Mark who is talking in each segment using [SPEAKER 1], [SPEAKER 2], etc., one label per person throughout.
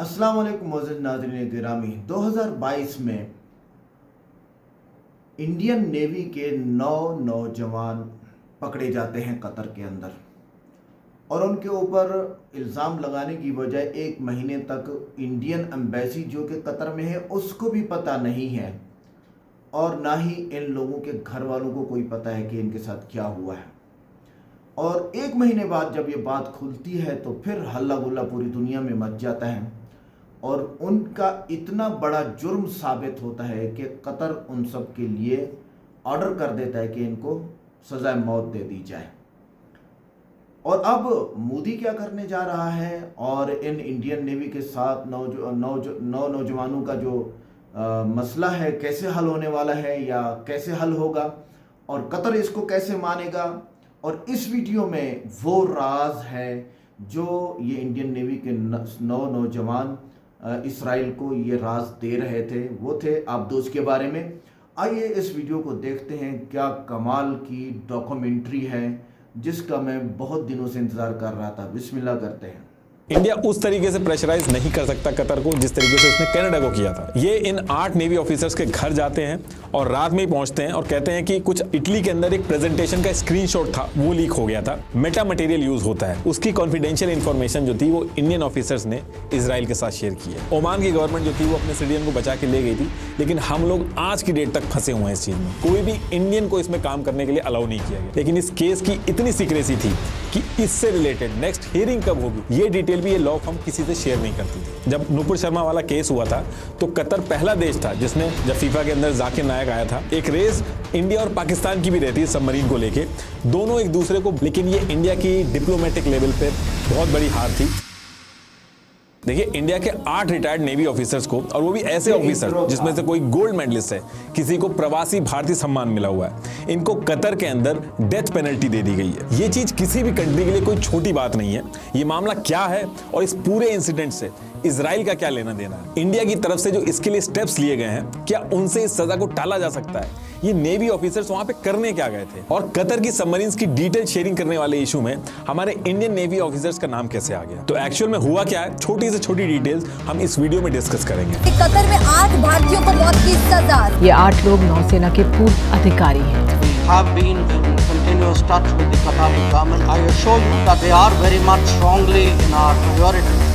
[SPEAKER 1] अस्सलाम वालेकुम मोअज़्ज़ज़ नाज़रीन गिरामी। 2022 में इंडियन नेवी के 9 नौजवान पकड़े जाते हैं कतर के अंदर और उनके ऊपर इल्ज़ाम लगाने की वजह 1 महीने तक इंडियन एम्बेसी जो कि कतर में है उसको भी पता नहीं है और ना ही इन लोगों के घर वालों को कोई पता है कि इनके साथ क्या हुआ है। और 1 महीने बाद जब ये बात खुलती है तो फिर हल्ला गुल्ला पूरी दुनिया में मच जाता है और उनका इतना बड़ा जुर्म साबित होता है कि कतर उन सब के लिए ऑर्डर कर देता है कि इनको सज़ाए मौत दे दी जाए। और अब मोदी क्या करने जा रहा है और इन इंडियन नेवी के साथ नौ नौजवानों का जो मसला है कैसे हल होने वाला है या कैसे हल होगा और कतर इसको कैसे मानेगा, और इस वीडियो में वो राज है जो ये इंडियन नेवी के 9 नौजवान इसराइल को ये राज दे रहे थे, वो थे आब्दोस के बारे में। आइए इस वीडियो को देखते हैं। क्या कमाल की डॉक्यूमेंट्री है जिसका मैं बहुत दिनों से इंतज़ार कर रहा था। बिस्मिल्लाह करते हैं।
[SPEAKER 2] इंडिया उस तरीके से प्रेशराइज नहीं कर सकता कतर को जिस तरीके से उसने कनाडा को किया था। ये इन 8 नेवी ऑफिसर्स के घर जाते हैं और रात में ही पहुंचते हैं और कहते हैं कि कुछ इटली के अंदर एक प्रेजेंटेशन का स्क्रीनशॉट था, वो लीक हो गया था, मेटा मटेरियल यूज होता है, उसकी कॉन्फिडेंशियल इंफॉर्मेशन जो थी वो इंडियन ऑफिसर्स ने इजराइल के साथ शेयर की है। ओमान की गवर्नमेंट जो थी वो अपने सिटीजन को बचा के ले गई थी, लेकिन हम लोग आज की डेट तक फंसे हुए हैं इस चीज में। कोई भी इंडियन को इसमें काम करने के लिए अलाउ नहीं किया गया। लेकिन इस केस की इतनी सीक्रेसी थी कि इससे रिलेटेड नेक्स्ट हियरिंग कब होगी ये डिटेल भी ये लॉ फर्म किसी से शेयर नहीं करती थी। जब नुपुर शर्मा वाला केस हुआ था तो कतर पहला देश था जिसने, जब फीफा के अंदर जाकिर नायक आया था, एक रेस इंडिया और पाकिस्तान की भी रहती है सबमरीन को लेके, दोनों एक दूसरे को, लेकिन ये इंडिया की डिप्लोमेटिक लेवल पे बहुत बड़ी हार थी। देखिए, इंडिया के 8 रिटायर्ड नेवी ऑफिसर्स को, और वो भी ऐसे ऑफिसर जिसमें से कोई गोल्ड मेडलिस्ट है, किसी को प्रवासी भारतीय सम्मान मिला हुआ है, इनको कतर के अंदर डेथ पेनल्टी दे दी गई है। ये चीज किसी भी कंट्री के लिए कोई छोटी बात नहीं है। ये मामला क्या है और इस पूरे इंसिडेंट से इजराइल का क्या लेना देना है, इंडिया की तरफ से जो इसके लिए स्टेप्स लिए गए हैं, क्या उनसे इस सजा को टाला जा सकता है, ये नेवी ऑफिसर्स वहां पे करने क्या गए थे, और कतर की सबमरीन्स की डिटेल शेयरिंग करने वाले इशू में हमारे इंडियन नेवी ऑफिसर्स का नाम कैसे आ गया, तो एक्चुअल में हुआ क्या है, छोटी से छोटी डिटेल्स हम इस वीडियो में डिस्कस करेंगे।
[SPEAKER 3] कतर में 8 भारतीयों को मौत की सजा।
[SPEAKER 4] ये 8 लोग नौसेना के पूर्व अधिकारी हैं।
[SPEAKER 5] Have been in continuous touch with the Qatari government. I assure you that they are very much strongly in our priorities.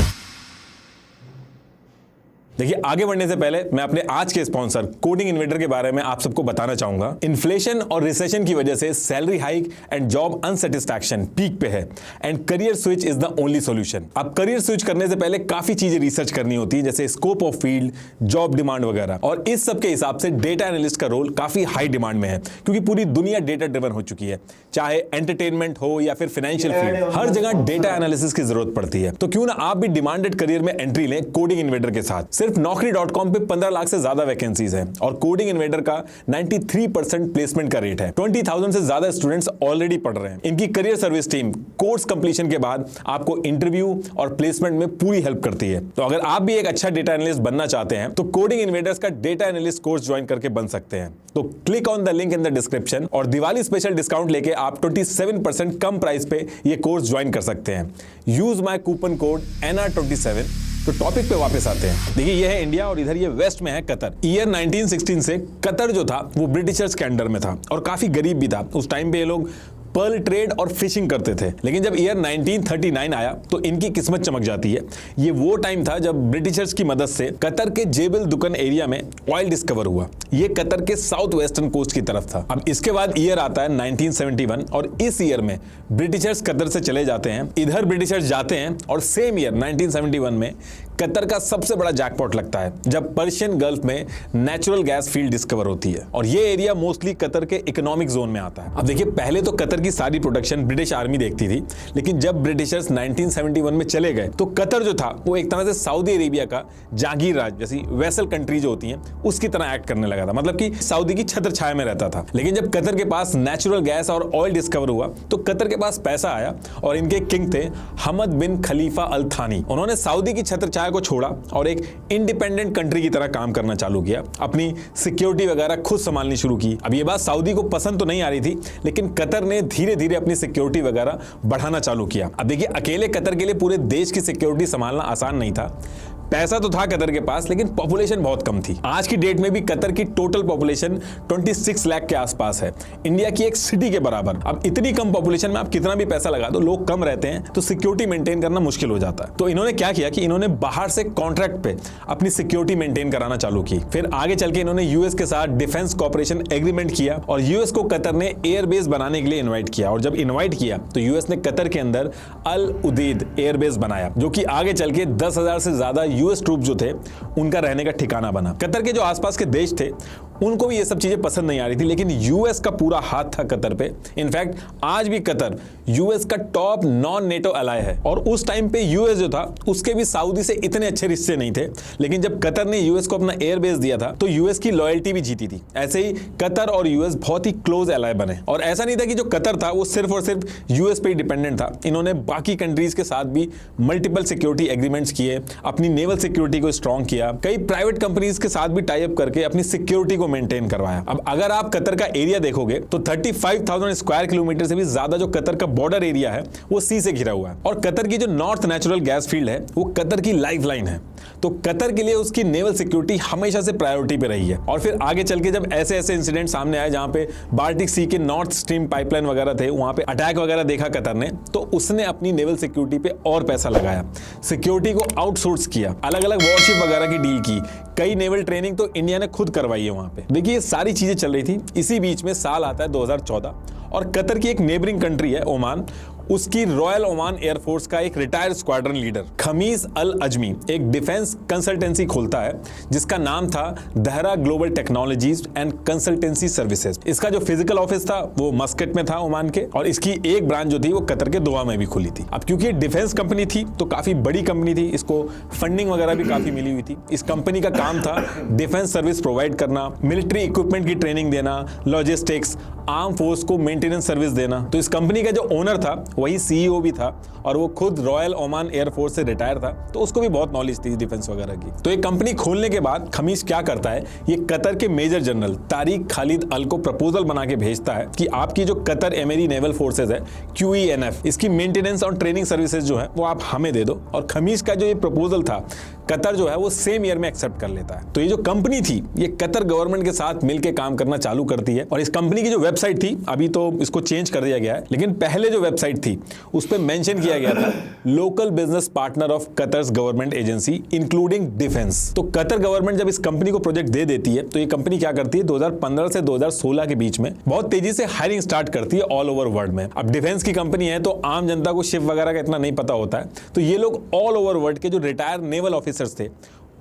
[SPEAKER 2] देखिए, आगे बढ़ने से पहले मैं अपने आज के स्पॉन्सर कोडिंग इन्वेडर के बारे में आप सबको बताना चाहूंगा। इन्फ्लेशन और रिसेशन की वजह से salary hike and job unsatisfaction peak पे है and career switch is the only solution. अब करियर स्विच करने से पहले काफी चीजें रिसर्च करनी होती है, जैसे scope of field, job demand वगैरह, और इस सब के हिसाब से डेटा एनालिस्ट का रोल काफी हाई डिमांड में है, क्योंकि पूरी दुनिया डेटा ड्रिवन हो चुकी है। चाहे एंटरटेनमेंट हो या फिर फाइनेंशियल फील्ड, हर जगह डेटा एनालिसिस की जरूरत पड़ती है। तो क्यों ना आप भी डिमांडेड करियर में एंट्री लें कोडिंग इन्वेडर के साथ। सिर्फ Naukri.com पे 15 लाख से ज्यादा वैकेंसीज हैं और कोडिंग इन्वेडर का 93% प्लेसमेंट का रेट है। 20,000 से ज्यादा स्टूडेंट्स ऑलरेडी पढ़ रहे हैं। इनकी career service team course completion के बाद आपको इंटरव्यू और प्लेसमेंट में पूरी हेल्प करती है। तो अगर आप भी एक अच्छा डेटा एनालिस्ट बनना चाहते हैं तो कोडिंग इन्वेडर्स का डेटा एनालिस्ट कोर्स ज्वाइन करके बन सकते हैं। तो click on the link in the description और दिवाली स्पेशल डिस्काउंट लेके आप 27% कम प्राइस पे ये कोर्स ज्वाइन कर सकते हैं। Use my coupon code NR27। तो टॉपिक पे वापस आते हैं। देखिए, ये है इंडिया और इधर ये वेस्ट में है कतर। ईयर 1916 से कतर जो था वो ब्रिटिशर्स के अंडर में था और काफी गरीब भी था। उस टाइम पे ये लोग पर्ल ट्रेड और फिशिंग करते थे। लेकिन जब ईयर 1939 आया तो इनकी किस्मत चमक जाती है। ये वो टाइम था जब ब्रिटिशर्स की मदद से कतर के जेबल दुकन एरिया में ऑयल डिस्कवर हुआ। ये कतर के साउथ वेस्टर्न कोस्ट की तरफ था। अब इसके बाद ईयर आता है 1971 और इस ईयर में ब्रिटिशर्स कतर से चले जाते हैं, इधर ब्रिटिशर्स जाते हैं और सेम ईयर 1971 में कतर का सबसे बड़ा जैकपॉट लगता है जब पर्शियन गल्फ में नेचुरल गैस फील्ड डिस्कवर होती है और ये एरिया मोस्टली कतर के इकोनॉमिक जोन में आता है। अब देखिए, पहले तो कतर की सारी प्रोडक्शन ब्रिटिश आर्मी देखती थी, लेकिन जब ब्रिटिशर्स 1971 में चले गए तो कतर जो था वो एक तरह से सऊदी अरेबिया का जागीर राज जैसी वेसल कंट्री जो होती हैं उसकी तरह एक्ट करने लगा था, मतलब कि सऊदी की छत्र छाया में रहता था। लेकिन जब कतर के पास नेचुरल गैस और ऑयल डिस्कवर हुआ तो कतर के पास पैसा आया और इनके किंग थे हमद बिन खलीफा अल थानी। उन्होंने सऊदी की छत्र छाया को छोड़ा और एक इंडिपेंडेंट कंट्री की तरह काम करना चालू किया, अपनी सिक्योरिटी वगैरह खुद संभालनी शुरू की। अब ये बात सऊदी को पसंद तो नहीं आ रही थी, लेकिन कतर ने धीरे धीरे अपनी सिक्योरिटी वगैरह बढ़ाना चालू किया। अब देखिए, अकेले कतर के लिए पूरे देश की सिक्योरिटी संभालना आसान नहीं था। पैसा तो था कतर के पास, लेकिन पॉपुलेशन बहुत कम थी। आज की डेट में भी कतर की टोटल पॉपुलेशन 26 लाख के आसपास है, इंडिया की एक सिटी के बराबर। अब इतनी कम पॉपुलेशन में आप कितना भी पैसा लगा दो, लोग कम रहते हैं तो सिक्योरिटी मेंटेन करना मुश्किल हो जाता है। तो इन्होंने क्या किया कि इन्होंने बाहर से कॉन्ट्रैक्ट पे अपनी सिक्योरिटी मेंटेन कराना चालू की। फिर आगे चल के इन्होंने यूएस के साथ डिफेंस कॉर्पोरेशन एग्रीमेंट किया और यूएस को कतर ने एयरबेस बनाने के लिए इन्वाइट किया। और जब इन्वाइट किया तो यूएस ने कतर के अंदर अल उदेद एयरबेस बनाया, जो कि आगे चल के 10,000 से ज्यादा यूएस ट्रूप जो थे उनका रहने का ठिकाना बना। कतर के जो आसपास के देश थे उनको भी ये सब चीजें पसंद नहीं आ रही थी, लेकिन यूएस का पूरा हाथ था कतर पे। इनफैक्ट आज भी कतर यूएस का टॉप नॉन नेटो अलाय है। और उस टाइम पे यूएस जो था उसके भी सऊदी से इतने अच्छे रिश्ते नहीं थे, लेकिन जब कतर ने यूएस को अपना एयरबेस दिया था तो यूएस की लॉयल्टी भी जीती थी। ऐसे ही कतर और यूएस बहुत ही क्लोज अलाय बने। और ऐसा नहीं था कि जो कतर था वो सिर्फ और सिर्फ यूएस पे ही डिपेंडेंट था, इन्होंने बाकी कंट्रीज के साथ भी मल्टीपल सिक्योरिटी एग्रीमेंट्स किए, अपनी नेवल सिक्योरिटी को स्ट्रॉन्ग किया, कई प्राइवेट कंपनीज के साथ भी टाई अप करके अपनी सिक्योरिटी को मेंटेन करवाया। अब अगर आप कतर का एरिया देखोगे तो 35,000 स्क्वायर किलोमीटर से भी ज्यादा जो कतर का बॉर्डर एरिया है वो सी से घिरा हुआ है। और कतर की जो नॉर्थ नेचुरल गैस फील्ड है वो कतर की लाइफलाइन है, तो कतर के लिए उसकी नेवल सिक्योरिटी हमेशा से प्रायोरिटी पे रही है। और फिर आगे चल के जब ऐसे ऐसे इंसिडेंट सामने आए जहां पे बाल्टिक सी के नॉर्थ स्ट्रीम पाइपलाइन वगैरह थे, वहां पे अटैक वगैरह देखा कतर ने, तो उसने अपनी नेवल सिक्योरिटी पे और पैसा लगाया, सिक्योरिटी को आउटसोर्स किया, अलग अलग वॉरशिप वगैरह की डील की, कई नेवल ट्रेनिंग तो इंडिया ने खुद करवाई है वहां पे। देखिए ये सारी चीजें चल रही थी। इसी बीच में साल आता है 2014 और कतर की एक नेबरिंग कंट्री है ओमान, उसकी रॉयल ओमान एयरफोर्स का एक रिटायर्ड स्क्वाड्रन लीडर खमीस अल अजमी एक डिफेंस कंसल्टेंसी खोलता है जिसका नाम था दहरा global technologies and consultancy services. इसका जो फिजिकल ऑफिस था वो मस्कट में था ओमान के, और इसकी एक ब्रांच जो थी वो कतर के दोहा में भी खुली थी। अब क्योंकि डिफेंस कंपनी थी तो काफी बड़ी कंपनी थी, इसको फंडिंग वगैरह भी काफी मिली हुई थी। इस कंपनी का काम था डिफेंस सर्विस प्रोवाइड करना, मिलिट्री इक्विपमेंट की ट्रेनिंग देना, लॉजिस्टिक्स, आर्म फोर्स को मेंटेनेंस सर्विस देना। तो इस कंपनी का जो ओनर था वही सीईओ भी था और वो खुद रॉयल ओमान एयरफोर्स से रिटायर था, तो उसको भी बहुत नॉलेज थी डिफेंस वगैरह की। तो ये कंपनी खोलने के बाद खमीस क्या करता है, ये कतर के मेजर जनरल तारिक खालिद अल को प्रपोजल बना के भेजता है कि आपकी जो कतर एमेरी नेवल फोर्सेज है QENF, इसकी मेंटेनेंस और ट्रेनिंग सर्विसेज जो है वो आप हमें दे दो। और खमीस का जो ये प्रपोजल था कतर जो है वो सेम ईयर में एक्सेप्ट कर लेता है। तो ये जो कंपनी थी ये कतर गवर्नमेंट के साथ मिलकर काम करना चालू करती है। और इस कंपनी की जो वेबसाइट थी, अभी तो इसको चेंज कर दिया गया है, लेकिन पहले जो वेबसाइट थी उस पर मेंशन किया गया था local business partner of Qatar's government agency including defence. तो कतर गवर्नमेंट जब इस कंपनी को प्रोजेक्ट दे देती है तो ये कंपनी क्या करती है 2015 से 2016 के बीच में बहुत तेजी से हायरिंग स्टार्ट करती है ऑल ओवर वर्ल्ड में। अब डिफेंस की कंपनी है तो आम जनता को शिप वगैरह का इतना नहीं पता होता है, तो ये लोग ऑल ओवर वर्ल्ड के जो रिटायर्ड नेवल ऑफिसर्स थे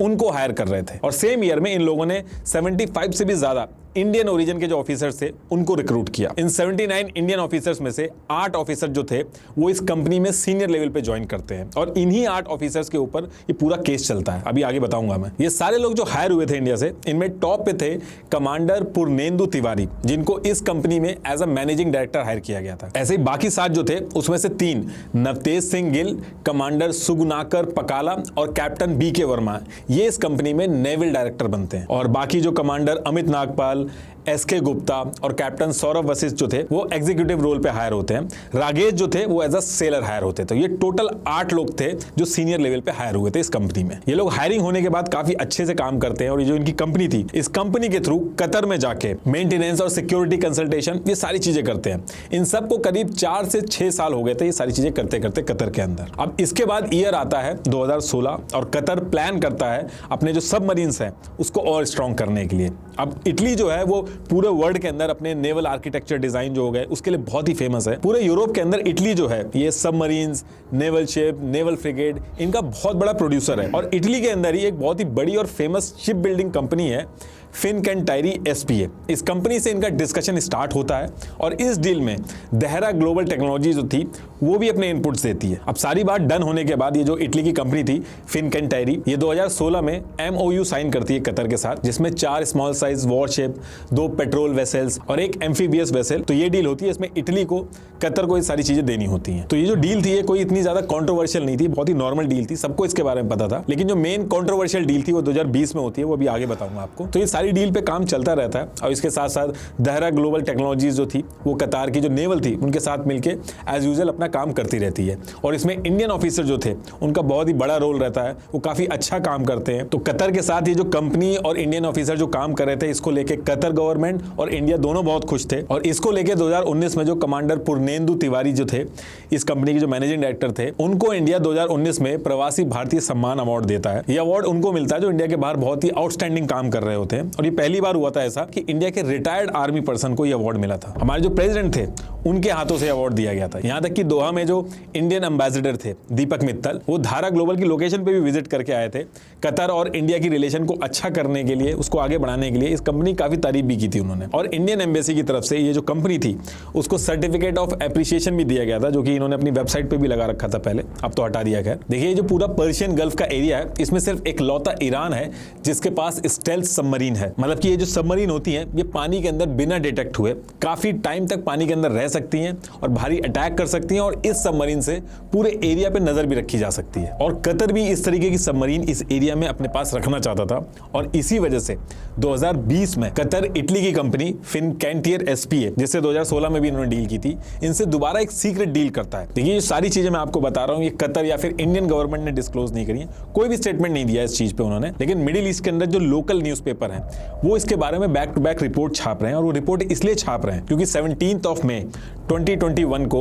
[SPEAKER 2] उनको हायर कर रहे थे। और सेम ईयर में इन लोगों ने 75 से भी ज्यादा इंडियन ओरिजिन के जो ऑफिसर्स थे उनको रिक्रूट किया। इन 79 इंडियन ऑफिसर्स में से 8 ऑफिसर जो थे वो इस कंपनी में सीनियर लेवल पे ज्वाइन करते हैं और इन्हीं 8 ऑफिसर्स के ऊपर ये पूरा केस चलता है। अभी आगे बताऊंगा मैं। ये सारे लोग जो हायर हुए थे इंडिया से, इनमें टॉप पे थे कमांडर पुरनेंदु तिवारी, जिनको इस कंपनी में as a managing director hire किया गया था। ऐसे ही बाकी 7 जो थे उसमें से 3 नवतेज सिंह गिल, कमांडर सुगुनाकर पकाला और कैप्टन BK वर्मा, ये इस कंपनी में नेवल डायरेक्टर बनते हैं। और बाकी जो कमांडर अमित नागपाल, SK गुप्ता और कैप्टन सौरभ वशिष्ठ जो थे वो एग्जीक्यूटिव रोल पे हायर होते हैं। रागेश जो थे वो एज अ सेलर हायर होते। तो ये टोटल 8 लोग थे जो सीनियर लेवल पे हायर हुए थे इस कंपनी में। ये लोग हायरिंग होने के बाद काफी अच्छे से काम करते हैं और ये जो इनकी कंपनी थी, इस कंपनी के थ्रू कतर में जाके मेंटेनेंस और सिक्योरिटी कंसल्टेशन ये सारी चीजें करते हैं। इन सबको करीब 4 से 6 साल हो गए थे ये सारी चीजें करते करते कतर के अंदर। अब इसके बाद ईयर आता है 2016 और कतर प्लान करता है अपने जो सबमरीन्स हैं उसको और स्ट्रॉन्ग करने के लिए। अब इटली जो है वो पूरे वर्ल्ड के अंदर अपने नेवल आर्किटेक्चर डिजाइन जो हो गए उसके लिए बहुत ही फेमस है। पूरे यूरोप के अंदर इटली जो है ये submarines, naval ship, naval frigate, इनका बहुत बड़ा प्रोड्यूसर है। और इटली के अंदर ही एक बहुत ही बड़ी और फेमस शिप बिल्डिंग कंपनी है फिनकैंटायरी SPA। इस कंपनी से इनका डिस्कशन स्टार्ट होता है और इस डील में दहरा ग्लोबल टेक्नोलॉजी जो थी वो भी अपने इनपुट्स देती है। अब सारी बात डन होने के बाद ये जो इटली की कंपनी थी फिनकैंटायरी, ये 2016 में MOU साइन करती है कतर के साथ, जिसमें 4 small size worship, 2 patrol vessels और 1 एम्फीबियस वेसल। तो ये डील होती है, इसमें इटली को, कतर को ये सारी चीजें देनी होती हैं। तो ये जो डील थी ये कोई इतनी ज्यादा कॉन्ट्रोवर्शियल नहीं थी, बहुत ही नॉर्मल डील थी, सबको इसके बारे में पता था। लेकिन जो मेन कॉन्ट्रोवर्शियल डील थी वो 2020 में होती है, वो अभी आगे बताऊंगा आपको। तो ये सारी सारी डील पे काम चलता रहता है और इसके साथ साथ दहरा ग्लोबल टेक्नोलॉजीज जो थी वो कतार की जो नेवल थी उनके साथ मिलके एज यूजुअल अपना काम करती रहती है। और इसमें इंडियन ऑफिसर जो थे उनका बहुत ही बड़ा रोल रहता है, वो काफी अच्छा काम करते हैं। तो कतर के साथ ये जो कंपनी और इंडियन ऑफिसर जो काम कर रहे थे इसको लेके कतर गवर्नमेंट और इंडिया दोनों बहुत खुश थे। और इसको लेके 2019 में जो कमांडर पूर्णेंदु तिवारी जो थे, इस कंपनी के जो मैनेजिंग डायरेक्टर थे, उनको इंडिया 2019 में प्रवासी भारतीय सम्मान अवार्ड देता है। यह अवार्ड उनको मिलता है जो इंडिया के बाहर बहुत ही आउटस्टैंडिंग काम कर रहे होते हैं। और ये पहली बार हुआ था ऐसा कि इंडिया के रिटायर्ड आर्मी पर्सन को यह अवार्ड मिला था। हमारे जो प्रेसिडेंट थे उनके हाथों से अवार्ड दिया गया था। यहां तक कि दोहा में जो इंडियन एम्बेसडर थे दीपक मित्तल, वो धारा ग्लोबल की लोकेशन पे भी विजिट करके आए थे। कतर और इंडिया की रिलेशन को अच्छा करने के लिए, उसको आगे बढ़ाने के लिए इस कंपनी काफी तारीफ भी की थी उन्होंने। और इंडियन एम्बेसी की तरफ से ये जो कंपनी थी उसको सर्टिफिकेट ऑफ एप्रिसिएशन भी दिया गया था, जो कि इन्होंने अपनी वेबसाइट पे भी लगा रखा था पहले, अब तो हटा दिया गया। देखिए, ये जो पूरा पर्शियन गल्फ का एरिया है इसमें सिर्फ एक लौता ईरान है जिसके पास स्टेल्थ सबमरीन है। मतलब कि ये जो सबमरीन होती हैं ये पानी के अंदर बिना डिटेक्ट हुए काफी टाइम तक पानी के अंदर रह सकती हैं और भारी अटैक कर सकती हैं, और इस सबमरीन से पूरे एरिया पे नजर भी रखी जा सकती है। और कतर भी इस तरीके की सबमरीन इस एरिया में अपने पास रखना चाहता था, और इसी वजह से 2020 में कतर इटली की कंपनी फिनकैंटियर एसपीए, जिससे 2016 में भी इन्होंने डील की थी, इनसे दोबारा एक सीक्रेट डील करता है। देखिए, ये सारी चीजें मैं आपको बता रहा हूं, ये कतर या फिर इंडियन गवर्नमेंट ने डिस्क्लोज नहीं करी है, कोई भी स्टेटमेंट नहीं दिया इस चीज पे उन्होंने। लेकिन मिडिल ईस्ट के अंदर जो लोकल न्यूज़पेपर हैं वो इसके बारे में बैक टू बैक रिपोर्ट छाप रहे हैं, और वो रिपोर्ट इसलिए छाप रहे हैं क्योंकि 17 मई 2021 को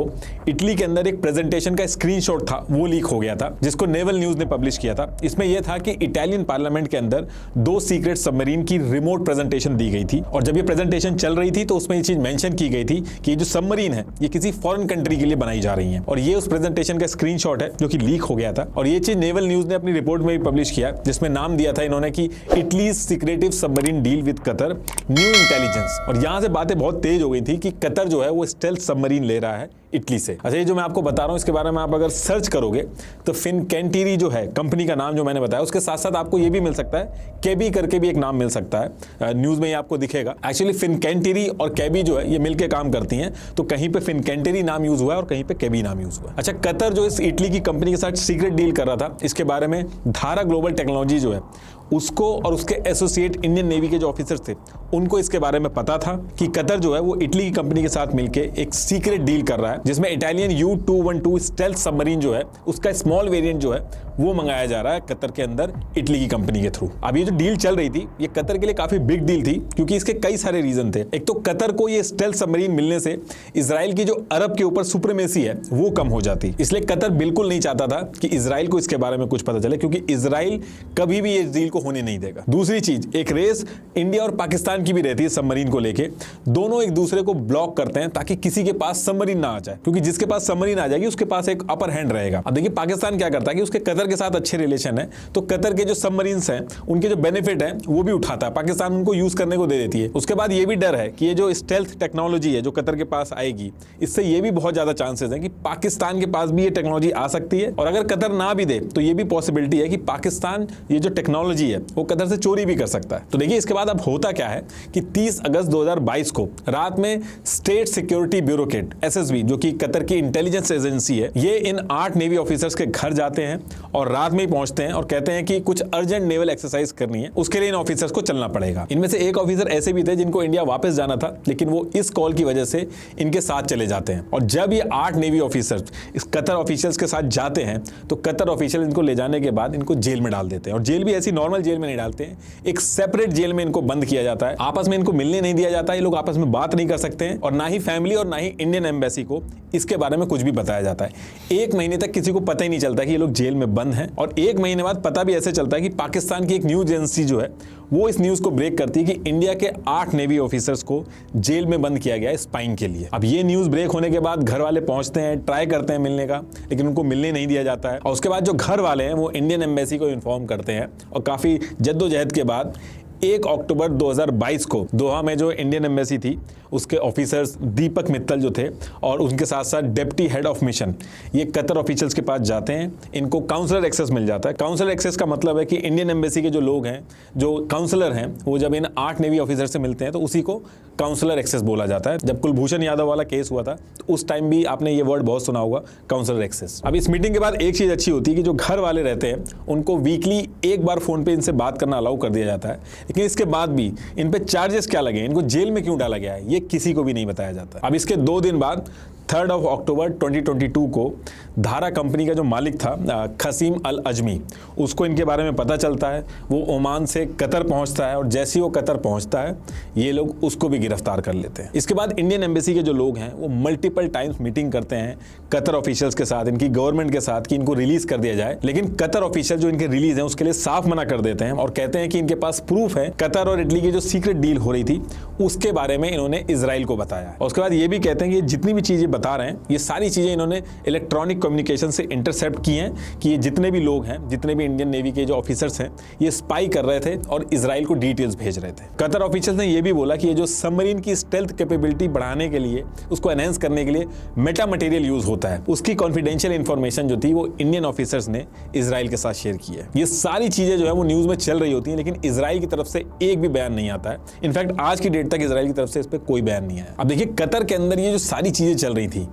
[SPEAKER 2] इटली के अंदर एक प्रेजेंटेशन का स्क्रीनशॉट था, वो लीक हो गया था, जिसको नेवल न्यूज ने पब्लिश किया था। इसमें यह था कि इटालियन पार्लियामेंट के अंदर 2 सीक्रेट सबमरीन की रिमोट प्रेजेंटेशन दी गई थी, और जब ये प्रेजेंटेशन चल रही थी तो उसमें ये चीज मेंशन की गई थी कि ये जो सबमरीन है ये किसी फॉरेन कंट्री के लिए बनाई जा रही है, और ये उस प्रेजेंटेशन का स्क्रीनशॉट है जो कि लीक हो गया था। और ये चीज नेवल न्यूज ने अपनी रिपोर्ट में भी पब्लिश किया, जिसमें नाम दिया था इन्होंने कि Italy secretive submarine deal with Qatar new intelligence. और यहां से बातें बहुत तेज हो गई थी कि कतर जो है वो स्टेल्थ सबमरीन ले रहा है इटली से। अच्छा, ये जो मैं आपको बता रहा हूं इसके बारे में आप अगर सर्च करोगे तो फिनकैंटिरी जो है कंपनी का नाम जो मैंने बताया, उसके साथ साथ आपको ये भी मिल सकता है केबी करके भी एक नाम मिल सकता है, न्यूज में ये आपको दिखेगा। एक्चुअली फिनकैंटिरी और केबी जो है ये मिलकर काम करती हैं, तो कहीं पे फिनकैंटिरी नाम यूज हुआ है और कहीं पे केबी नाम यूज हुआ है। अच्छा, कतर जो इस इटली की कंपनी के साथ सीक्रेट डील कर रहा था, इसके बारे में धारा ग्लोबल टेक्नोलॉजी जो है उसको और उसके एसोसिएट इंडियन नेवी के जो ऑफिसर्स थे उनको इसके बारे में पता था कि कतर जो है वो इटली की कंपनी के साथ मिलके एक सीक्रेट डील कर रहा है, जिसमें इटालियन U-212 स्टेल्थ सबमरीन जो है उसका स्मॉल वेरिएंट जो है वो मंगाया जा रहा है कतर के अंदर इटली की कंपनी के थ्रू। अब ये जो डील चल रही थी ये कतर के लिए काफी बिग डील थी, क्योंकि इसके कई सारे रीजन थे। एक तो कतर को ये स्टेल्थ सबमरीन मिलने से इजराइल की जो अरब के ऊपर सुप्रीमेसी है वो कम हो जाती, इसलिए कतर बिल्कुल नहीं चाहता था कि इजराइल को इसके बारे में कुछ पता चले, क्योंकि इजराइल कभी भी इस डील को होने नहीं देगा। दूसरी चीज, एक रेस इंडिया और पाकिस्तान की भी रहती है सबमरीन को लेके, दोनों एक दूसरे को ब्लॉक करते हैं ताकि किसी के पास सबमरीन ना आ जाए, क्योंकि जिसके पास सबमरीन आ जाएगी उसके पास एक अपर हैंड रहेगा। अब देखिए, पाकिस्तान क्या करता है कि उसके कतर के साथ अच्छे रिलेशन है, तो कतर के जो सबमरीन्स हैं उनके जो बेनिफिट है वो भी उठाता है, पाकिस्तान उनको यूज करने को दे देती है। उसके बाद ये भी डर है कि ये जो स्टेल्थ टेक्नोलॉजी है जो कतर के पास आएगी, इससे ये भी बहुत ज्यादा चांसेस है कि पाकिस्तान के पास भी ये टेक्नोलॉजी आ सकती है, और अगर कतर ना भी दे तो ये भी पॉसिबिलिटी है कि पाकिस्तान ये जो टेक्नोलॉजी है वो कतर से चोरी भी कर सकता है। तो देखिए, इसके बाद अब होता क्या है कि 30 अगस्त 2022 को रात में स्टेट सिक्योरिटी ब्यूरोक्रेट SSB, जो कि कतर की इंटेलिजेंस एजेंसी है, ये इन 8 नेवी ऑफिसर्स के घर जाते हैं और रात में ही पहुंचते हैं और कहते हैं कि कुछ अर्जेंट नेवल एक्सरसाइज करनी है, उसके लिए इन ऑफिसर्स को चलना पड़ेगा। इनमें से एक ऑफिसर ऐसे भी थे जिनको इंडिया वापस जाना था, लेकिन वो इस कॉल की वजह से इनके साथ चले जाते हैं। और जब ये 8 नेवी ऑफिसर्स इस कतर ऑफिशियल्स के साथ जाते हैं तो कतर ऑफिशियल इनको ले जाने के बाद इनको जेल में डाल देते हैं, और जेल भी ऐसी नॉर्मल जेल में नहीं डालते हैं, एक सेपरेट जेल में इनको बंद किया जाता है। आपस में इनको मिलने नहीं दिया जाता है, ये लोग आपस में बात नहीं कर सकते हैं, और ना ही फैमिली और ना ही इंडियन एम्बेसी को इसके बारे में कुछ भी बताया जाता है। 1 महीने तक किसी को पता ही नहीं चलता कि ये लोग जेल में बंद हैं, और 1 महीने बाद पता भी ऐसे चलता है कि पाकिस्तान की एक न्यूज एजेंसी जो है वो इस न्यूज को ब्रेक करती है कि इंडिया के 8 नेवी ऑफिसर्स को जेल में बंद किया गया है स्पाइंग के लिए। अब ये न्यूज ब्रेक होने के बाद घर वाले पहुंचते हैं, ट्राई करते हैं मिलने का, लेकिन उनको मिलने नहीं दिया जाता है। और उसके बाद जो घर वाले हैं वो इंडियन एम्बेसी को इन्फॉर्म करते हैं, और काफी जद्दोजहद के बाद 1 अक्टूबर 2022 को दोहा में जो इंडियन एम्बेसी थी उसके ऑफिसर्स दीपक मित्तल जो थे और उनके साथ साथ डेप्टी हेड ऑफ मिशन ये कतर ऑफिशियल्स के पास जाते हैं। इनको काउंसलर एक्सेस मिल जाता है। काउंसलर एक्सेस का मतलब है कि इंडियन एम्बेसी के जो लोग हैं, जो काउंसलर हैं, वो जब इन 8 नेवी ऑफिसर से मिलते हैं तो उसी को काउंसलर एक्सेस बोला जाता है। जब कुलभूषण यादव वाला केस हुआ था तो उस टाइम भी आपने ये वर्ड बहुत सुना होगा, काउंसलर एक्सेस। अब इस मीटिंग के बाद एक चीज अच्छी होती है कि जो घर वाले रहते हैं उनको वीकली एक बार फोन पे इनसे बात करना अलाउ कर दिया जाता है, लेकिन इसके बाद भी इन पे चार्जेस क्या लगे, इनको जेल में क्यों डाला गया है, ये किसी को भी नहीं बताया जाता। अब इसके 2 दिन बाद 3 अक्टूबर 2022 को धारा कंपनी का जो मालिक था खसीम अल अजमी, उसको इनके बारे में पता चलता है। वो ओमान से कतर पहुंचता है और जैसे ही वो कतर पहुंचता है ये लोग उसको भी गिरफ्तार कर लेते हैं। इसके बाद इंडियन एम्बेसी के जो लोग हैं वो मल्टीपल टाइम्स मीटिंग करते हैं कतर ऑफिशियल्स के साथ, इनकी गवर्नमेंट के साथ, कि इनको रिलीज कर दिया जाए। लेकिन कतर ऑफिशियल जो इनके रिलीज है उसके लिए साफ मना कर देते हैं और कहते हैं कि इनके पास प्रूफ है कतर और इटली की जो सीक्रेट डील हो रही थी उसके बारे में इन्होंने इजराइल को बताया। और उसके बाद ये भी कहते हैं कि जितनी भी चीजें बता रहे हैं ये सारी चीजें इन्होंने इलेक्ट्रॉनिक कम्युनिकेशन से इंटरसेप्ट की हैं, कि ये जितने भी लोग हैं, जितने भी इंडियन नेवी के जो ऑफिसर्स हैं, ये स्पाई कर रहे थे और इजराइल को डिटेल्स भेज रहे थे। कतर ऑफिशियल्स ने ये भी बोला कि ये जो सबमरीन की स्टेल्थ कैपेबिलिटी बढ़ाने के लिए, उसको एनहेंस करने के लिए मेटा मटेरियल यूज होता है, उसकी कॉन्फिडेंशियल इंफॉर्मेशन जो थी वो इंडियन ऑफिसर्स ने इजराइल के साथ शेयर की है। ये सारी चीजें जो है वो न्यूज में चल रही होती हैं, लेकिन इजराइल की तरफ से एक भी बयान नहीं आता है। इनफैक्ट आज की डेट तक इजराइल की तरफ से इस पर कोई बयान नहीं आया। अब देखिए कतर के अंदर ये जो सारी चीजें चल रही थी,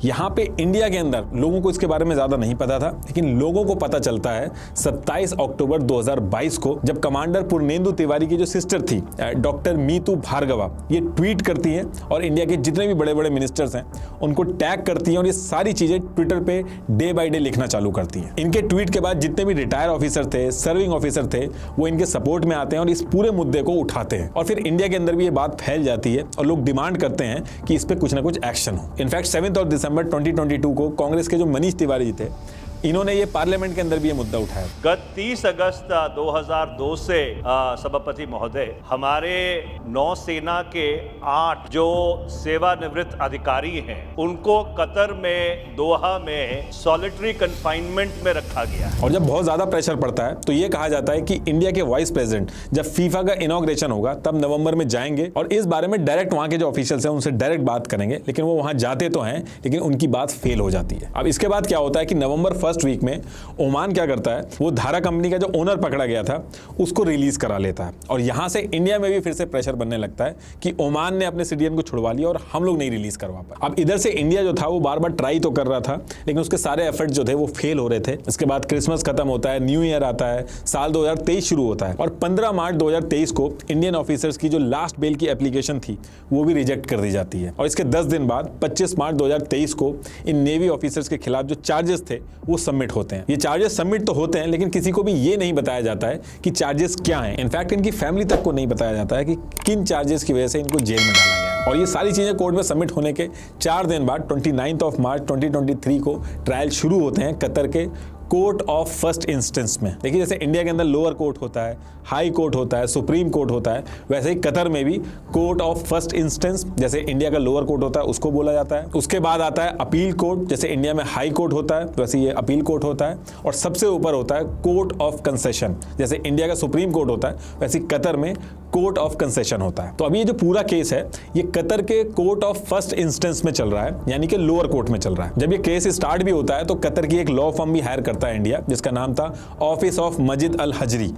[SPEAKER 2] यहाँ पे इंडिया के अंदर लोगों को इसके बारे में ज्यादा नहीं पता था, लेकिन लोगों को पता चलता है 27 अक्टूबर 2022 को, जब कमांडर पूर्णेंदु तिवारी की जो सिस्टर थी डॉक्टर मीतू भार्गवा, ये ट्वीट करती हैं और इंडिया के जितने भी बड़े बड़े मिनिस्टर्स हैं उनको टैग करती हैं और ये सारी चीजें ट्विटर पे डे बाय डे लिखना चालू करती हैं। इनके ट्वीट के बाद जितने भी रिटायर ऑफिसर थे, सर्विंग ऑफिसर थे, वो इनके सपोर्ट में आते हैं और इस पूरे मुद्दे को उठाते हैं। और फिर इंडिया के अंदर भी ये बात फैल जाती है और लोग डिमांड करते हैं कि इस पर कुछ ना कुछ एक्शन हो। इनफैक्ट 7 दिसंबर 2022 को कांग्रेस के जो मनीष तिवारी जी थे, इन्होंने ये पार्लियामेंट के अंदर भी ये मुद्दा उठाया।
[SPEAKER 6] गत 30 अगस्त 2002 से सभापति महोदय, हमारे नौसेना के 8 जो सेवानिवृत्त अधिकारी हैं उनको कतर में दोहा में सॉलिटरी कंफाइनमेंट में रखा गया।
[SPEAKER 2] और जब बहुत ज्यादा प्रेशर पड़ता है तो ये कहा जाता है कि इंडिया के वाइस प्रेसिडेंट जब फीफा का इनॉग्रेशन होगा तब नवंबर में जाएंगे और इस बारे में डायरेक्ट वहां के जो ऑफिशियल्स हैं उनसे डायरेक्ट बात करेंगे। लेकिन वो वहां जाते तो हैं, लेकिन उनकी बात फेल हो जाती है। अब इसके बाद क्या होता है कि नवंबर फर्स्ट वीक में ओमान क्या करता है, वो धारा कंपनी का जो ओनर पकड़ा गया था उसको रिलीज करा लेता है और यहां से इंडिया में भी फिर से प्रेशर बनने लगता है कि ओमान ने अपने सिटीजन को छुड़वा लिया और हम लोग नहीं रिलीज करवा पाए। अब इधर से इंडिया जो था वो बार बार ट्राई तो कर रहा था, लेकिन उसके सारे एफर्ट्स जो थे वो फेल हो रहे थे। इसके बाद क्रिसमस खत्म होता है, न्यू ईयर आता है, साल 2023 शुरू होता है और 15 मार्च 2023 को इंडियन ऑफिसर्स की जो लास्ट बेल की एप्लीकेशन थी वो भी रिजेक्ट कर दी जाती है। और इसके 10 दिन बाद 25 मार्च 2023 को इन नेवी ऑफिसर्स के खिलाफ जो चार्जेस थे वो सबमिट होते हैं। ये चार्जेस सबमिट तो होते हैं, लेकिन किसी को भी ये नहीं बताया जाता है कि चार्जेस क्या हैं। इनफैक्ट इनकी फैमिली तक को नहीं बताया जाता है कि किन चार्जेस की वजह से इनको जेल में डाला गया। और ये सारी चीजें कोर्ट में सबमिट होने के 4 दिन बाद 29 मार्च 2023 को ट्रायल शुरू होते हैं कतर के कोर्ट ऑफ फर्स्ट इंस्टेंस में। देखिए जैसे इंडिया के अंदर लोअर कोर्ट होता है, हाई कोर्ट होता है, सुप्रीम कोर्ट होता है, वैसे ही कतर में भी कोर्ट ऑफ फर्स्ट इंस्टेंस, जैसे इंडिया का लोअर कोर्ट होता है उसको बोला जाता है। उसके बाद आता है अपील कोर्ट, जैसे इंडिया में हाई कोर्ट होता है वैसे ये अपील कोर्ट होता है। और सबसे ऊपर होता है कोर्ट ऑफ कंसेशन, जैसे इंडिया का सुप्रीम कोर्ट होता है वैसे कतर में कोर्ट ऑफ कंसेशन होता है। तो अभी ये जो पूरा केस है ये कतर के कोर्ट ऑफ फर्स्ट इंस्टेंस में चल रहा है, यानी कि लोअर कोर्ट में चल रहा है। जब ये केस स्टार्ट भी होता है तो कतर की एक लॉ फर्म भी हायर करता है इंडिया, जिसका नाम था ऑफिस ऑफ मजिद अल हजरी।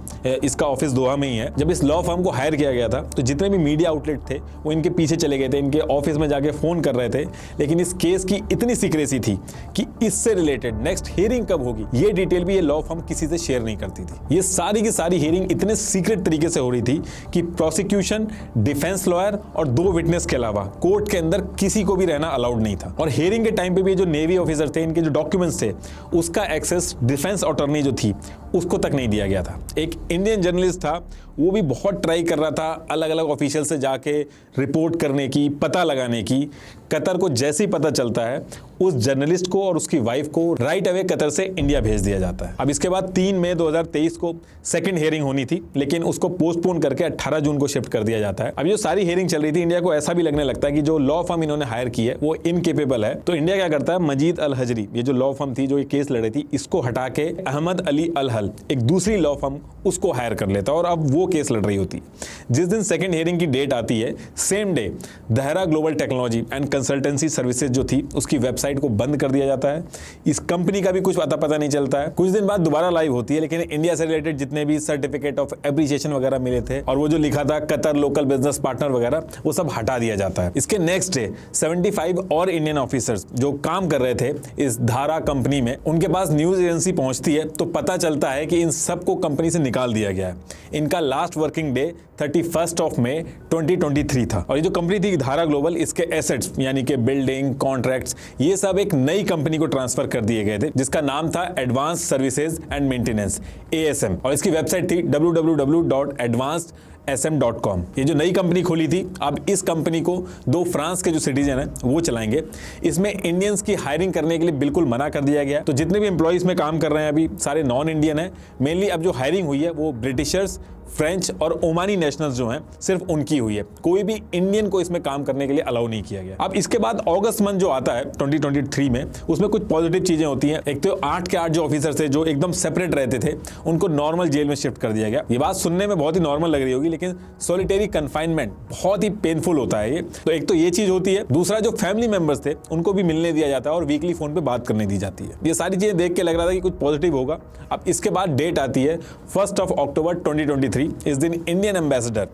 [SPEAKER 2] इसका ऑफिस दोहा में ही है। जब इस लॉ फर्म को हायर किया गया था तो जितने भी मीडिया आउटलेट थे वो इनके पीछे चले गए थे, इनके ऑफिस में जाके फोन कर रहे थे। लेकिन इस केस की इतनी सीक्रेसी थी कि इससे रिलेटेड नेक्स्ट हियरिंग कब होगी ये डिटेल भी ये लॉ फर्म किसी से शेयर नहीं करती थी। ये सारी की सारी हियरिंग इतने सीक्रेट तरीके से हो रही थी कि प्रोसिक्यूशन, डिफेंस लॉयर और 2 विटनेस के अलावा कोर्ट के अंदर किसी को भी रहना अलाउड नहीं था। और हियरिंग के टाइम पे भी जो नेवी ऑफिसर थे, इनके जो डॉक्यूमेंट्स थे उसका एक्सेस डिफेंस अटॉर्नी जो थी उसको तक नहीं दिया गया था। एक इंडियन जर्नलिस्ट था, वो भी बहुत ट्राई कर रहा था अलग अलग ऑफिशियल से जाके रिपोर्ट करने की, पता लगाने की। कतर को जैसे ही पता चलता है उस जर्नलिस्ट को और उसकी वाइफ को राइट अवे कतर से इंडिया भेज दिया जाता है। अब इसके बाद 3 मई 2023 को सेकंड हियरिंग होनी थी, लेकिन उसको पोस्टपोन करके 18 जून को शिफ्ट कर दिया जाता है। अब जो सारी हियरिंग चल रही थी, इंडिया को ऐसा भी लगने लगता है कि जो लॉ फर्म इन्होंने हायर की है वो इनकेपेबल है। तो इंडिया क्या करता है, मजीद अल हजरी, ये जो लॉ फर्म थी जो ये केस लड़ रही थी, इसको हटा के अहमद अली अल हल, एक दूसरी लॉ फर्म, उसको हायर कर लेता है और अब वो केस लड़ रही होती। जिस दिन सेकंड हियरिंग की डेट आती है, same day Dahra global technology and consultancy services जो थी उसकी वेबसाइट को बंद कर दिया जाता है। इस कंपनी का भी कुछ पता नहीं चलता है। कुछ दिन बाद दोबारा लाइव होती है, लेकिन इंडिया से रिलेटेड जितने भी सर्टिफिकेट ऑफ एप्रिसिएशन वगैरह मिले थे और वो जो लिखा था कतर लोकल बिजनेस पार्टनर वगैरह, वो सब हटा दिया जाता है। इसके नेक्स्ट डे 75 और इंडियन ऑफिसर्स जो काम कर रहे थे इस धारा कंपनी में, उनके पास न्यूज एजेंसी पहुंचती है तो पता चलता है कि इन सबको कंपनी से निकाल दिया गया है। इनका last working day 31 of May 2023 था। और ये जो कंपनी थी धारा ग्लोबल, इसके एसेट्स यानी कि बिल्डिंग, कॉन्ट्रैक्ट्स, ये सब एक नई कंपनी को ट्रांसफर कर दिए गए थे जिसका नाम था advance services and maintenance, ASM, और इसकी वेबसाइट थी www.advancedSM.com। ये जो नई कंपनी खोली थी, अब इस कंपनी को 2 फ्रांस के जो सिटीजन हैं वो चलाएंगे। इसमें इंडियंस की हायरिंग करने के लिए बिल्कुल मना कर दिया गया। तो जितने भी एम्प्लॉइज में काम कर रहे हैं अभी सारे नॉन इंडियन हैं। मेनली अब जो हायरिंग हुई है वो ब्रिटिशर्स, फ्रेंच और ओमानी नेशनल्स जो हैं सिर्फ उनकी हुई है। कोई भी इंडियन को इसमें काम करने के लिए अलाउ नहीं किया गया। अब इसके बाद अगस्त मंथ जो आता है 2023 में, उसमें कुछ पॉजिटिव चीजें होती हैं। एक तो 8 के 8 जो ऑफिसर थे जो एकदम सेपरेट रहते थे उनको नॉर्मल जेल में शिफ्ट कर दिया गया। ये बात सुनने में बहुत ही नॉर्मल लग रही होगी, लेकिन सॉलिटरी कन्फाइनमेंट बहुत ही पेनफुल होता है ये। तो एक तो ये चीज होती है। दूसरा, जो फैमिली मेंबर्स थे उनको भी मिलने दिया जाता है और वीकली फोन पे बात करने दी जाती है। ये सारी चीजें देख के लग रहा था कि कुछ पॉजिटिव होगा। अब इसके बाद डेट आती है 1 अक्टूबर 2023। इस दिन इंडियन एम्बेसडर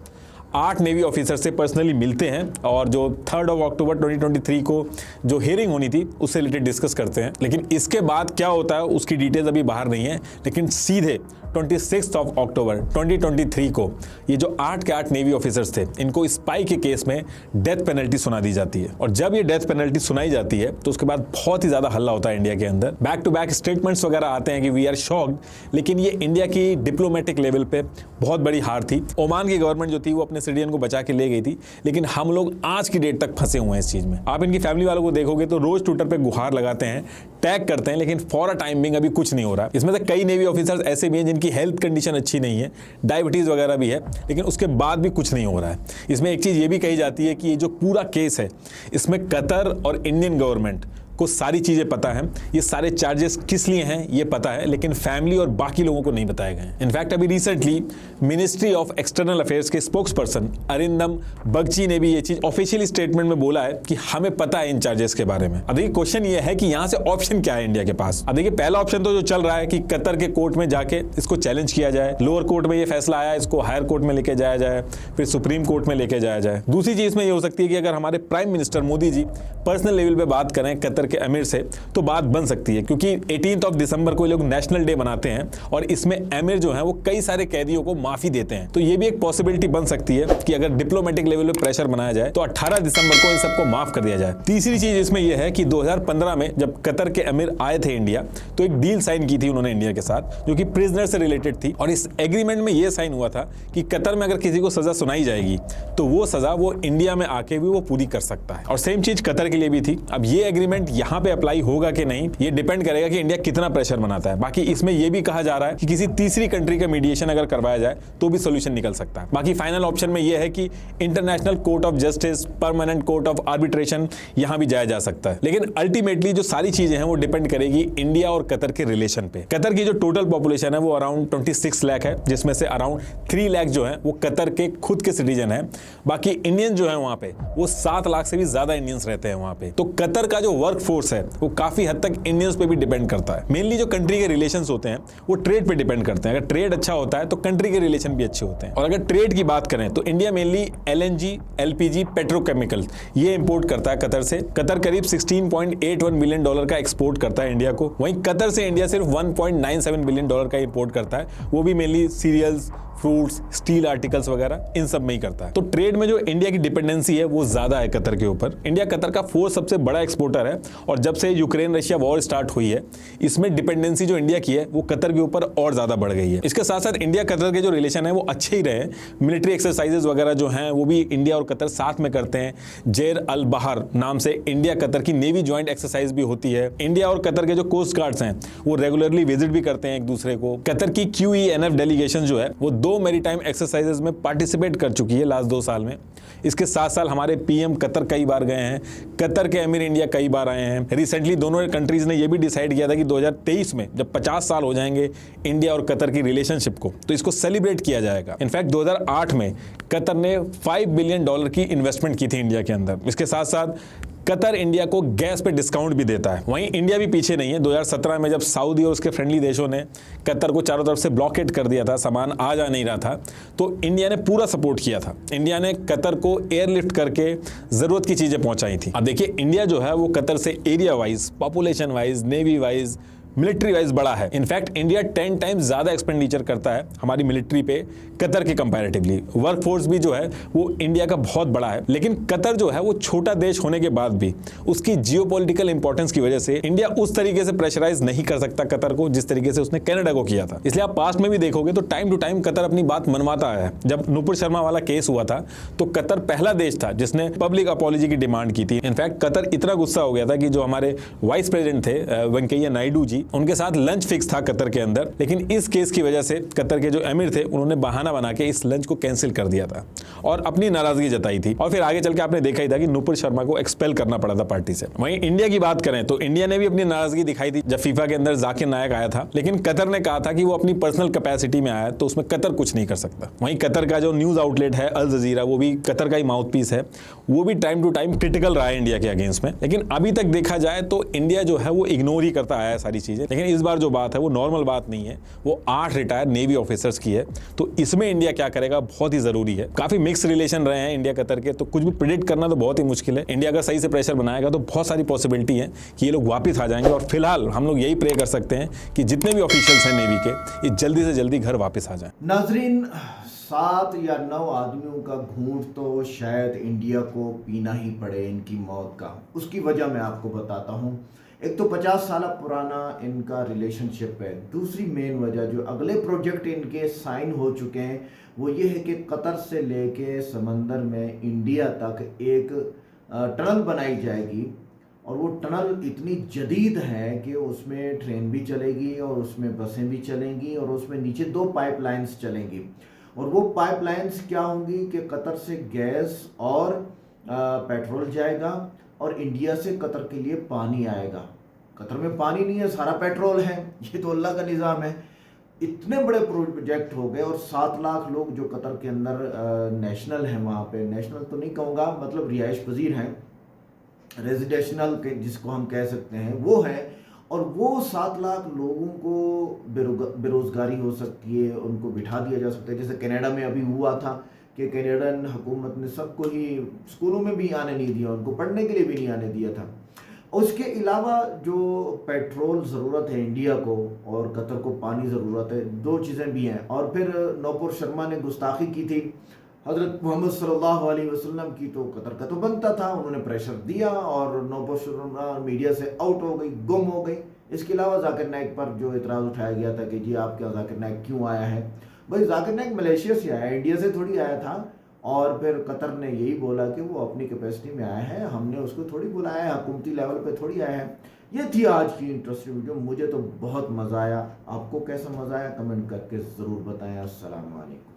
[SPEAKER 2] 8 नेवी ऑफिसर से पर्सनली मिलते हैं और जो 3 अक्टूबर 2023 को जो हियरिंग होनी थी उससे रिलेटेड डिस्कस करते हैं। लेकिन इसके बाद क्या होता है उसकी डिटेल्स अभी बाहर नहीं है। लेकिन सीधे 26 अक्टूबर 2023 को ये जो 8 के 8 नेवी ऑफिसर्स थे इनको स्पाई के केस में डेथ पेनल्टी सुना दी जाती है। और जब ये डेथ पेनल्टी सुनाई जाती है तो उसके बाद बहुत ही ज्यादा हल्ला होता है इंडिया के अंदर। बैक टू बैक स्टेटमेंट्स वगैरह आते हैं कि वी आर शॉक्ड, लेकिन ये इंडिया की डिप्लोमेटिक लेवल पे बहुत बड़ी हार थी। ओमान की गवर्नमेंट जो थी वो अपने सिटीजन को बचा के ले गई थी, लेकिन हम लोग आज की डेट तक फंसे हुए हैं इस चीज में। आप इनकी फैमिली वालों को देखोगे तो रोज ट्विटर पे गुहार लगाते हैं, टैग करते हैं, लेकिन फॉर अ टाइम बिंग अभी कुछ नहीं हो रहा। इसमें से कई नेवी ऑफिसर्स ऐसे भी हैं जिनकी हेल्थ कंडीशन अच्छी नहीं है, डायबिटीज वगैरह भी है, लेकिन उसके बाद भी कुछ नहीं हो रहा है। इसमें एक चीज ये भी कही जाती है कि ये जो पूरा केस है इसमें कतर और इंडियन गवर्नमेंट को सारी चीजें पता है, ये सारे चार्जेस किस लिए हैं ये पता है, लेकिन फैमिली और बाकी लोगों को नहीं बताए गए। इनफैक्ट अभी recently ministry of external affairs के स्पोक्सपर्सन अरिंदम बगची ने भी ये चीज ऑफिशियली स्टेटमेंट में बोला है कि हमें पता है इन चार्जेस के बारे में। अब देखिए क्वेश्चन ये है कि यहाँ से ऑप्शन क्या है इंडिया के पास। अब देखिए पहला ऑप्शन तो जो चल रहा है कि कतर के कोर्ट में जाके इसको चैलेंज किया जाए, लोअर कोर्ट में ये फैसला आया, इसको हायर कोर्ट में लेके जाया जाए, फिर सुप्रीम कोर्ट में लेके जाया जाए। दूसरी चीज में ये हो सकती है कि अगर हमारे prime minister Modi ji personal level पे बात करें कतर के अमीर से तो बात बन सकती है, क्योंकि 18 दिसंबर को ये लोग नेशनल डे मनाते हैं और इसमें अमीर जो है वो कई सारे कैदियों को माफी देते हैं। तो ये भी एक पॉसिबिलिटी बन सकती है कि अगर डिप्लोमेटिक लेवल पे प्रेशर बनाया जाए तो 18 दिसंबर को इन सबको माफ कर दिया जाए। तीसरी चीज इसमें यह है कि 2015 में जब कतर के अमीर आए थे इंडिया तो एक डील साइन की थी उन्होंने इंडिया के साथ जो कि प्रिजनर से रिलेटेड थी, और इस एग्रीमेंट में यह साइन हुआ था कि कतर में अगर किसी को सजा सुनाई जाएगी तो वो सजा वो इंडिया में आके भी वो पूरी कर सकता है। और सेम चीज कतर के लिए भी थी। अब ये एग्रीमेंट यहां पे अप्लाई होगा कि नहीं ये डिपेंड करेगा कि इंडिया कितना प्रेशर बनाता है। बाकी इसमें यह भी कहा जा रहा है कि किसी तीसरी कंट्री का मीडिएशन अगर करवाया जाए तो भी सोल्यूशन निकल सकता है। बाकी फाइनल ऑप्शन में यह है कि international court of justice, permanent court of arbitration, यहां भी जाया जा सकता है। लेकिन अल्टीमेटली जो सारी चीजें हैं वो डिपेंड करेगी इंडिया और कतर के रिलेशन पे। कतर की जो टोटल पॉपुलेशन है वो अराउंड 26 लाख है, जिसमें से अराउंड 3 लाख जो है वो कतर के खुद के सिटीजन है। बाकी इंडियन जो है वहां पे वो 7 लाख से भी ज्यादा इंडियंस रहते हैं वहां पे। तो कतर का जो वर्क फोर्स है वो काफी हद तक इंडियंस पे भी डिपेंड करता है। मेनली जो कंट्री के रिलेशंस होते हैं वो ट्रेड पे डिपेंड करते हैं। अगर ट्रेड अच्छा होता है तो कंट्री के रिलेशन भी अच्छे होते हैं। और अगर ट्रेड की बात करें तो India mainly LNG, LPG, petrochemical ये इंपोर्ट करता है कतर से। कतर करीब $16.81 बिलियन का एक्सपोर्ट करता है इंडिया को। वहीं कतर से इंडिया सिर्फ $1.97 बिलियन का इंपोर्ट करता है, वो भी mainly cereals, fruits, steel articles वगैरह इन सब में ही करता है। तो ट्रेड में जो इंडिया की डिपेंडेंसी है वो ज्यादा है कतर के ऊपर। इंडिया कतर का 4th सबसे बड़ा एक्सपोर्टर है, और जब से यूक्रेन रशिया वॉर स्टार्ट हुई है इसमें डिपेंडेंसी जो इंडिया की है वो कतर के ऊपर और ज्यादा बढ़ गई है। इसके साथ साथ इंडिया कतर के जो रिलेशन है वो अच्छे ही रहे। मिलिट्री एक्सरसाइजेज वगैरह जो हैं वो भी इंडिया और कतर साथ में करते हैं। जेर अल बहर नाम से इंडिया कतर की नेवी ज्वाइंट एक्सरसाइज भी होती है। इंडिया और कतर के जो कोस्ट गार्ड्स हैं वो रेगुलरली विजिट भी करते हैं एक दूसरे को। कतर की QENF डेलीगेशन जो है वो 2 मैरीटाइम एक्सरसाइजेज में पार्टिसिपेट कर चुकी है लास्ट 2 साल में। इसके साथ साथ हमारे PM कतर कई बार गए हैं, कतर के अमीर इंडिया कई बार आए हैं। रिसेंटली दोनों कंट्रीज ने यह भी डिसाइड किया था कि 2023 में जब 50 साल हो जाएंगे इंडिया और कतर की रिलेशनशिप को, तो इसको सेलिब्रेट किया जाएगा। इनफैक्ट 2008 में कतर ने $5 बिलियन की इन्वेस्टमेंट की थी इंडिया के अंदर। इसके साथ साथ कतर इंडिया को गैस पे डिस्काउंट भी देता है। वहीं इंडिया भी पीछे नहीं है। 2017 में जब सऊदी और उसके फ्रेंडली देशों ने कतर को चारों तरफ से ब्लॉकेट कर दिया था, सामान आ जा नहीं रहा था, तो इंडिया ने पूरा सपोर्ट किया था। इंडिया ने कतर को एयरलिफ्ट करके जरूरत की चीजें पहुंचाई थी। अब देखिए इंडिया जो है वो कतर से area wise, population wise, navy wise, military wise बड़ा है। इनफैक्ट इंडिया 10 टाइम्स ज्यादा एक्सपेंडिचर करता है हमारी मिलिट्री पे कतर के कंपैरेटिवली। वर्क फोर्स भी जो है वो इंडिया का बहुत बड़ा है, लेकिन कतर जो है वो छोटा देश होने के बाद भी उसकी जियोपॉलिटिकल इंपॉर्टेंस की वजह से इंडिया उस तरीके से प्रेशराइज नहीं कर सकता कतर को जिस तरीके से उसने कनाडा को किया था। इसलिए आप पास्ट में भी देखोगे तो टाइम टू टाइम कतर अपनी बात मनवाता आया है। जब नुपुर शर्मा वाला केस हुआ था तो कतर पहला देश था जिसने पब्लिक अपॉलॉजी की डिमांड की थी। इनफैक्ट कतर इतना गुस्सा हो गया था कि जो हमारे वाइस प्रेसिडेंट थे वेंकैया नायडू जी, उनके साथ लंच फिक्स था कतर के अंदर, लेकिन इस केस की वजह से कतर के जो अमीर थे उन्होंने बहाना बना के इस लंच को कैंसिल कर दिया था और अपनी नाराजगी जताई थी। और फिर आगे चल के आपने देखा ही था कि नुपुर शर्मा को एक्सपेल करना पड़ा था पार्टी से। वहीं इंडिया की बात करें तो इंडिया ने भी अपनी नाराजगी दिखाई थी जब फीफा के अंदर जाकिर नायक आया था, लेकिन कतर ने कहा था कि वो अपनी पर्सनल कैपेसिटी में आया तो उसमें कतर कुछ नहीं कर सकता। वहीं कतर का जो न्यूज आउटलेट है अल जजीरा, वो भी कतर का ही माउथपीस है, वो भी टाइम टू टाइम क्रिटिकल रहा है इंडिया के अगेंस्ट में। लेकिन अभी तक देखा जाए तो इंडिया जो है वो इग्नोर ही करता आया है सारी चीजें। लेकिन इस बार जो बात है वो नॉर्मल बात नहीं है, वो 8 रिटायर्ड नेवी ऑफिसर्स की है, तो इसमें इंडिया क्या करेगा बहुत ही जरूरी है। काफी मिक्स रिलेशन रहे हैं इंडिया कतर के, तो कुछ भी प्रिडिक्ट करना तो बहुत ही मुश्किल है। इंडिया अगर सही से प्रेशर बनाएगा तो बहुत सारी पॉसिबिलिटी है कि ये लोग वापस आ जाएंगे। और फिलहाल हम लोग यही प्रे कर सकते हैं कि जितने भी ऑफिशियल्स हैं नेवी के, ये जल्दी से जल्दी घर वापस आ जाए।
[SPEAKER 1] नाजरीन, 7 या 9 आदमियों का घूंट तो शायद इंडिया को पीना ही पड़े इनकी मौत का। उसकी वजह मैं आपको बताता हूँ। एक तो 50 साल पुराना इनका रिलेशनशिप है। दूसरी मेन वजह जो अगले प्रोजेक्ट इनके साइन हो चुके हैं वो ये है कि कतर से लेके समंदर में इंडिया तक एक टनल बनाई जाएगी, और वो टनल इतनी जदीद है कि उसमें ट्रेन भी चलेगी और उसमें बसें भी चलेंगी और उसमें नीचे 2 पाइपलाइंस चलेंगी। और वो पाइपलाइंस क्या होंगी कि कतर से गैस और पेट्रोल जाएगा और इंडिया से कतर के लिए पानी आएगा। कतर में पानी नहीं है, सारा पेट्रोल है। ये तो अल्लाह का निज़ाम है। इतने बड़े प्रोजेक्ट हो गए और 7 लाख लोग जो कतर के अंदर नेशनल हैं, वहाँ पे नेशनल तो नहीं कहूँगा, मतलब रिहाइश पजीर हैं, रेजिडेंशनल के जिसको हम कह सकते हैं वो है। और वो 7 लाख लोगों को बेरोज़गारी हो सकती है, उनको बिठा दिया जा सकता है। जैसे कनाडा में अभी हुआ था कि कनाडन हुकूमत ने सबको ही स्कूलों में भी आने नहीं दिया, उनको पढ़ने के लिए भी नहीं आने दिया था। उसके अलावा जो पेट्रोल ज़रूरत है इंडिया को और कतर को पानी ज़रूरत है, 2 चीज़ें भी हैं। और फिर नुपुर शर्मा ने गुस्ताखी की थी हज़रत मोहम्मद सल्लल्लाहु अलैहि वसल्लम की, तो कतर का तो बनता था, उन्होंने प्रेशर दिया और नुपुर शर्मा मीडिया से आउट हो गई, गुम हो गई। इसके अलावा जाकिर नाइक पर जो इतराज़ उठाया गया था कि जी आप क्या जाकिर नाइक क्यों आया है, भाई जाकिर नाइक मलेशिया से आया, इंडिया से थोड़ी आया था। और फिर कतर ने यही बोला कि वो अपनी कैपेसिटी में आया है, हमने उसको थोड़ी बुलाया है, हुकूमती लेवल पे थोड़ी आया है। ये थी आज की इंटरेस्टिंग वीडियो। मुझे तो बहुत मज़ा आया। आपको कैसा मज़ा आया कमेंट करके ज़रूर बताएं। अस्सलाम वालेकुम।